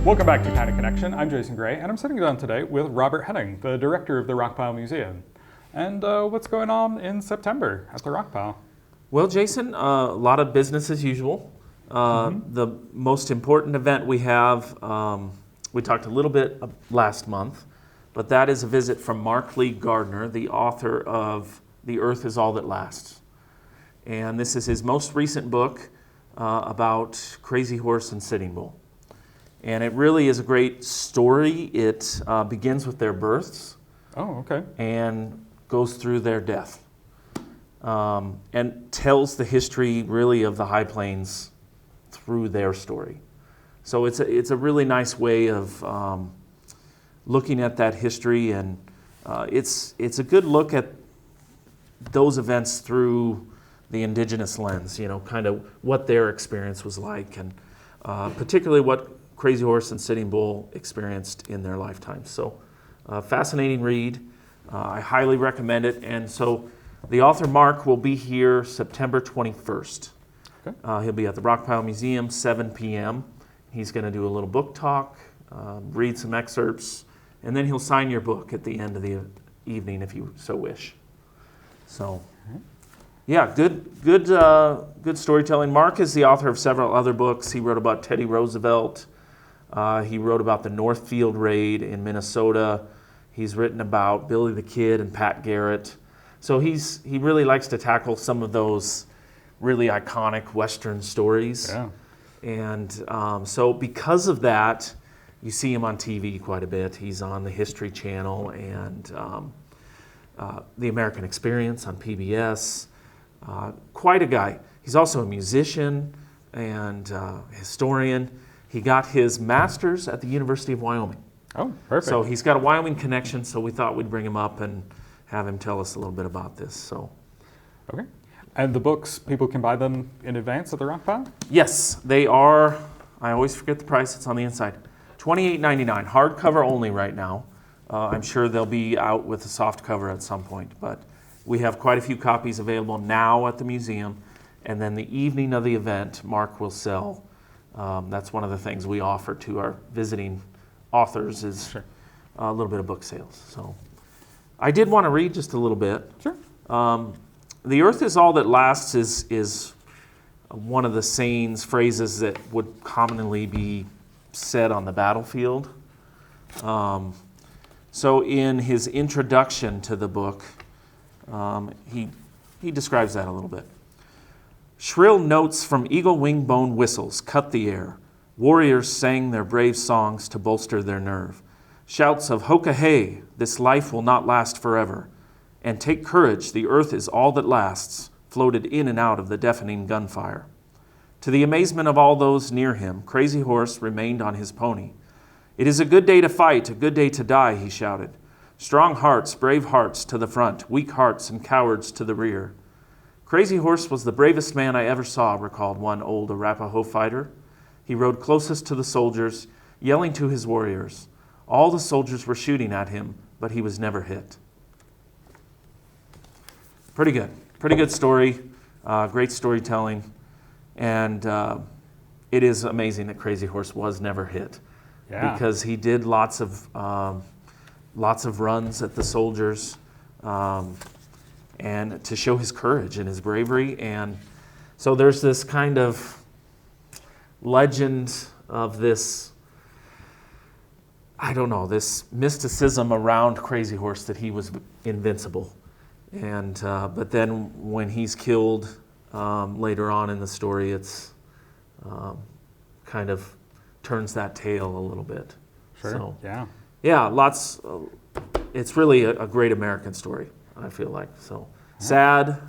Welcome back to Kind of Connection. I'm Jason Gray, and I'm sitting down today with Robert Henning, the director of the Rockpile Museum. And what's going on in September at the Rockpile? Well, Jason, a lot of business as usual. The most important event we have, we talked a little bit last month, but that is a visit from Mark Lee Gardner, the author of The Earth is All That Lasts. And this is his most recent book about Crazy Horse and Sitting Bull. And it really is a great story. It begins with their births. Oh, okay. And goes through their death. And tells the history really of the High Plains through their story. So it's a really nice way of looking at that history, and it's a good look at those events through the indigenous lens, you know, kind of what their experience was like, and particularly what Crazy Horse and Sitting Bull experienced in their lifetime. So fascinating read. I highly recommend it. And so the author Mark will be here September 21st. Okay. He'll be at the Rockpile Museum, 7 p.m. He's going to do a little book talk, read some excerpts, and then he'll sign your book at the end of the evening if you so wish. So, yeah, good storytelling. Mark is the author of several other books. He wrote about Teddy Roosevelt. He wrote about the Northfield Raid in Minnesota. He's written about Billy the Kid and Pat Garrett. So he really likes to tackle some of those really iconic Western stories. Yeah. And so because of that, you see him on TV quite a bit. He's on the History Channel and The American Experience on PBS. Quite a guy. He's also a musician and historian. He got his master's at the University of Wyoming. Oh, perfect. So he's got a Wyoming connection, so we thought we'd bring him up and have him tell us a little bit about this. So, okay. And the books, people can buy them in advance at the Rockpile? Yes, they are. I always forget the price. It's on the inside. $28.99, hardcover only right now. I'm sure they'll be out with a soft cover at some point, but we have quite a few copies available now at the museum. And then the evening of the event, Mark will sell. That's one of the things we offer to our visiting authors is Sure. A little bit of book sales. So I did want to read just a little bit. Sure. The Earth is All That Lasts is one of the sayings, phrases that would commonly be said on the battlefield. So in his introduction to the book, he describes that a little bit. Shrill notes from eagle-wing bone whistles cut the air. Warriors sang their brave songs to bolster their nerve. Shouts of "Hoka-hey, this life will not last forever," and "Take courage, the earth is all that lasts," floated in and out of the deafening gunfire. To the amazement of all those near him, Crazy Horse remained on his pony. "It is a good day to fight, a good day to die," he shouted. "Strong hearts, brave hearts to the front, weak hearts and cowards to the rear." Crazy Horse was the bravest man I ever saw, recalled one old Arapaho fighter. He rode closest to the soldiers, yelling to his warriors. All the soldiers were shooting at him, but he was never hit. Pretty good story, great storytelling, and it is amazing that Crazy Horse was never hit. Yeah. Because he did lots of runs at the soldiers, and to show his courage and his bravery. And so there's this kind of legend of this, I don't know, this mysticism around Crazy Horse that he was invincible. And but then when he's killed later on in the story, it's kind of turns that tale a little bit. Sure. So, yeah, lots. It's really a great American story, I feel like. So sad,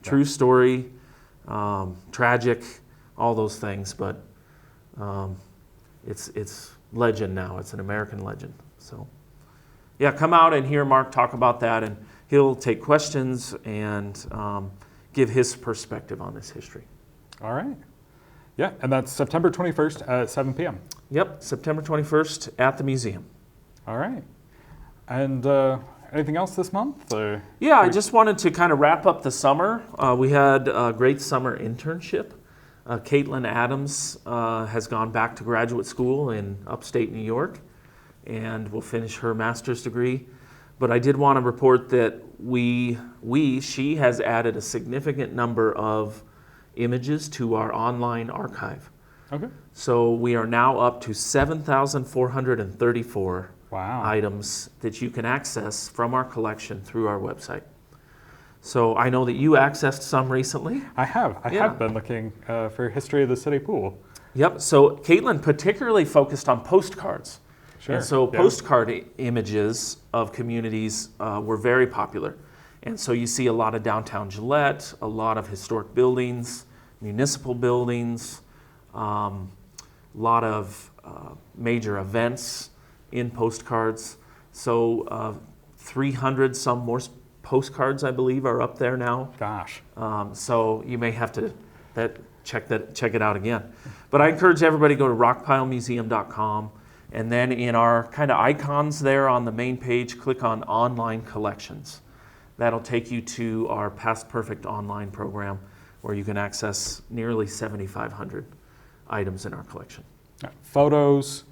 true story, tragic, all those things, but it's legend now. It's an American legend. So yeah, come out and hear Mark talk about that, and he'll take questions and give his perspective on this history. All right. Yeah, and that's September 21st at 7 p.m. Yep, September 21st at the museum. All right. And anything else this month? Yeah, I just wanted to kind of wrap up the summer. We had a great summer internship Caitlin Adams has gone back to graduate school in upstate New York and will finish her master's degree. But I did want to report that she has added a significant number of images to our online archive. Okay. So we are now up to 7,434 Wow. items that you can access from our collection through our website. So I know that you accessed some recently. I have. I Yeah. have been looking for history of the city pool. Yep. So Caitlin particularly focused on postcards. Sure. And so Yeah. postcard images of communities were very popular. And so you see a lot of downtown Gillette, a lot of historic buildings, municipal buildings, a lot of major events in postcards. So 300 some more postcards, I believe, are up there now. Gosh. So you may have to check it out again. But I encourage everybody to go to rockpilemuseum.com, and then in our kind of icons there on the main page, click on Online Collections. That'll take you to our Past Perfect online program, where you can access nearly 7,500 items in our collection. Photos,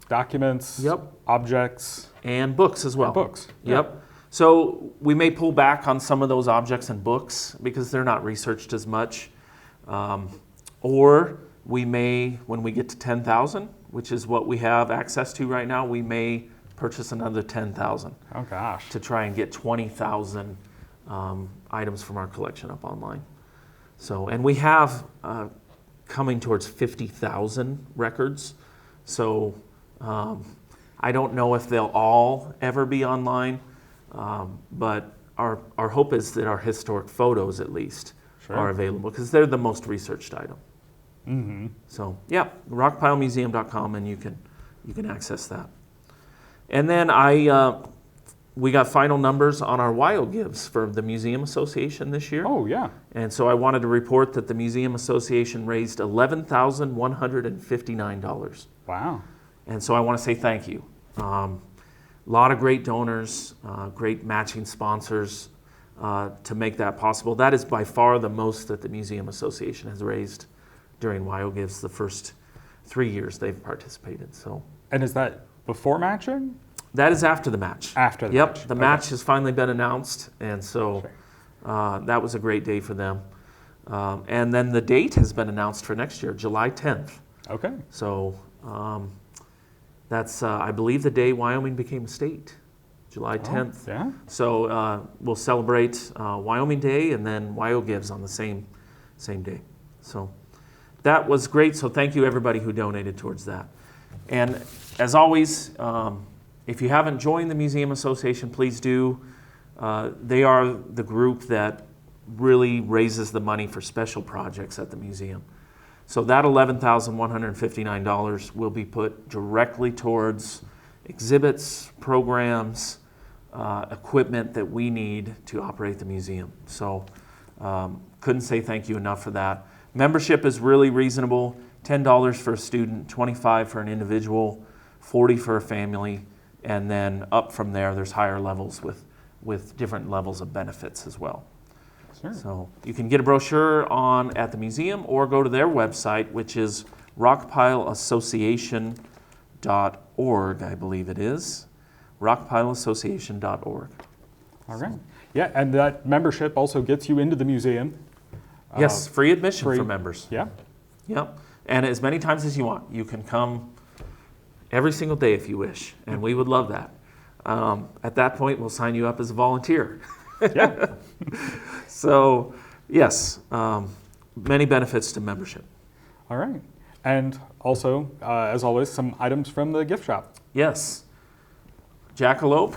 documents, Yep. objects, And books as well. and books. Yep. So we may pull back on some of those objects and books because they're not researched as much. Or we may, when we get to 10,000, which is what we have access to right now, we may purchase another 10,000 Oh gosh. to try and get 20,000 items from our collection up online. So, and we have coming towards 50,000 records. So I don't know if they'll all ever be online, but our hope is that our historic photos at least Sure. are available because they're the most researched item. Mm-hmm. So yeah, rockpilemuseum.com, and you can access that. And then we got final numbers on our WIO gives for the Museum Association this year. Oh yeah. And so I wanted to report that the Museum Association raised $11,159. Wow. And so I want to say thank you. A lot of great donors, great matching sponsors to make that possible. That is by far the most that the Museum Association has raised during WIO Gives the first 3 years they've participated. So And is that before matching? that is after the match. After the Yep, match. the Okay. match has finally been announced, and so Sure. that was a great day for them. And then the date has been announced for next year, July 10th. Okay. So that's, I believe, the day Wyoming became a state, July 10th. Oh, yeah. So we'll celebrate Wyoming Day and then WIO Gives on the same day. So that was great. So thank you everybody who donated towards that. And as always, if you haven't joined the Museum Association, please do. They are the group that really raises the money for special projects at the museum. So that $11,159 will be put directly towards exhibits, programs, equipment that we need to operate the museum. So couldn't say thank you enough for that. Membership is really reasonable, $10 for a student, $25 for an individual, $40 for a family, and then up from there, there's higher levels with different levels of benefits as well. Sure. So you can get a brochure at the museum or go to their website, which is rockpileassociation.org, I believe it is. rockpileassociation.org. All right. Yeah, and that membership also gets you into the museum. Yes, free admission free- for members. Yeah. Yep. And as many times as you want. You can come every single day if you wish, and we would love that. At that point, we'll sign you up as a volunteer. Yeah. So, yes, many benefits to membership. All right. And also, as always, some items from the gift shop. Yes. Jackalope.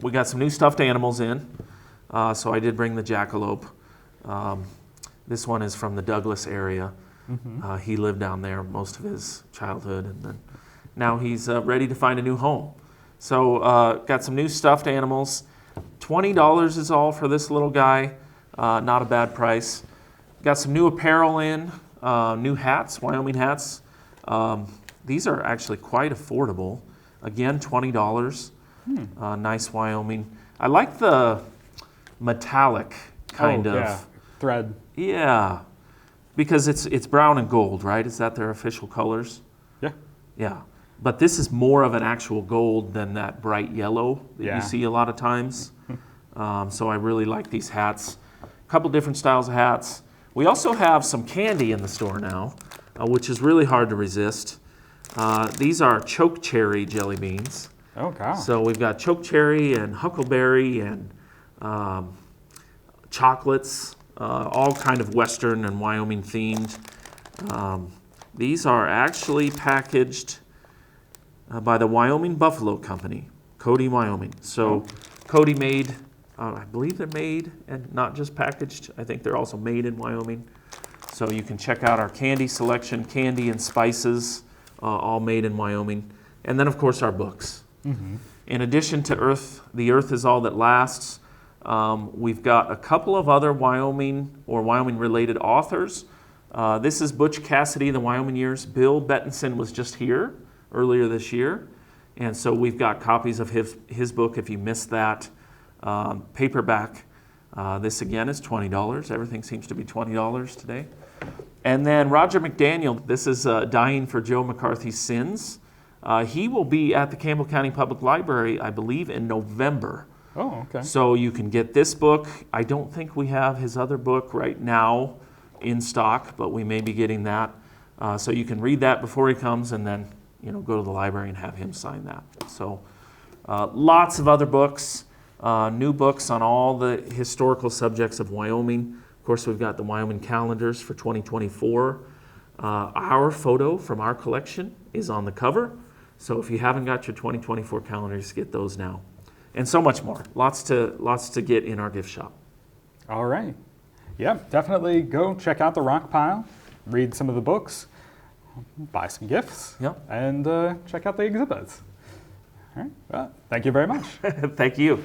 We got some new stuffed animals in. So I did bring the jackalope. This one is from the Douglas area. Mm-hmm. He lived down there most of his childhood, and then now he's ready to find a new home. So got some new stuffed animals. $20 is all for this little guy. Not a bad price. Got some new apparel in, new hats, Wyoming hats. These are actually quite affordable. Again, $20. Nice Wyoming. I like the metallic kind of. Yeah. Thread. Yeah. because it's brown and gold, right? Is that their official colors? Yeah. Yeah. But this is more of an actual gold than that bright yellow that Yeah. you see a lot of times. So I really like these hats. A couple different styles of hats. We also have some candy in the store now, which is really hard to resist. These are choke cherry jelly beans. Oh, wow. So we've got choke cherry and huckleberry and chocolates, all kind of Western and Wyoming themed. These are actually packaged by the Wyoming Buffalo Company, Cody, Wyoming. So Cody made, I believe they're made and not just packaged. I think they're also made in Wyoming. So you can check out our candy selection, candy and spices, all made in Wyoming. And then, of course, our books. Mm-hmm. In addition to The Earth is All That Lasts, we've got a couple of other Wyoming or Wyoming-related authors. This is Butch Cassidy, The Wyoming Years. Bill Bettinson was just here earlier this year. And so we've got copies of his book if you missed that. Paperback. This, again, is $20. Everything seems to be $20 today. And then Roger McDaniel. This is Dying for Joe McCarthy's Sins. He will be at the Campbell County Public Library, I believe, in November. Oh, okay. So you can get this book. I don't think we have his other book right now in stock, but we may be getting that. So you can read that before he comes and then go to the library and have him sign that. So lots of other books, new books on all the historical subjects of Wyoming. Of course, we've got the Wyoming calendars for 2024. Our photo from our collection is on the cover. So if you haven't got your 2024 calendars, get those now. And so much more. Lots to get in our gift shop. All right. Yeah, definitely go check out the Rockpile, read some of the books, buy some gifts, Yep. and check out the exhibits. All right. Well, thank you very much. Thank you.